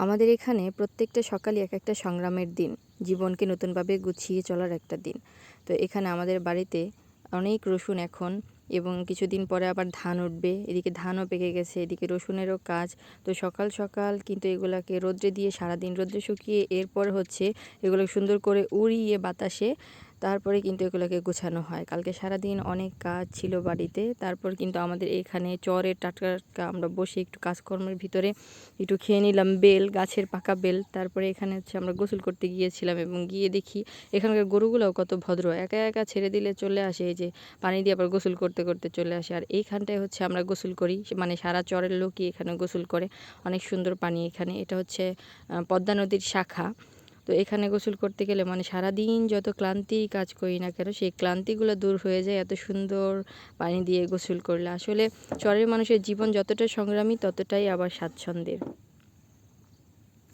আমাদের এখানে প্রত্যেকটা সকালই এক একটা সংগ্রামের দিন। জীবনকে নতুনভাবে গুছিয়ে চলার একটা দিন। তো এখানে আমাদের বাড়িতে অনেক রসুন এখন এবং কিছুদিন পরে আবার ধান উঠবে। এদিকে ধানও পেকে গেছে, এদিকে রসুনেরও কাজ। তো সকাল, সকাল কিন্তু এগুলাকে রৌদ্রে দিয়ে সারাদিন রৌদ্রে শুকিয়ে এরপর হচ্ছে এগুলো সুন্দর করে উড়িয়ে বাতাসে তারপরে কিন্তু এগুলোকে গোছানো হয়। কালকে সারাদিন অনেক কাজ ছিল বাড়িতে। তারপর কিন্তু আমাদের এখানে চড়ের টাটকা, টাটকা আমরা বসে একটু কাজকর্মের ভিতরে একটু খেয়ে নিলাম বেল, গাছের পাকা বেল। তারপরে এখানে হচ্ছে আমরা গোসল করতে গিয়েছিলাম এবং গিয়ে দেখি এখানকার গরুগুলোও কত ভদ্র। একা, একা ছেড়ে দিলে চলে আসে, এই যে পানি দিয়ে আবার গোসল করতে, করতে চলে আসে। আর এইখানটায় হচ্ছে আমরা গোসল করি। মানে সারা চরের লোকই এখানে গোসল করে। অনেক সুন্দর পানি এখানে। এটা হচ্ছে পদ্মা নদীর শাখা। তো এখানে গোসল করতে গেলে মানে সারাদিন যত ক্লান্তি কাজ করি না কেন সেই ক্লান্তিগুলো দূর হয়ে যায় এত সুন্দর পানি দিয়ে গোসল করলে। আসলে চরের মানুষের জীবন যতটা সংগ্রামী ততটাই আবার স্বাচ্ছন্দ্যের।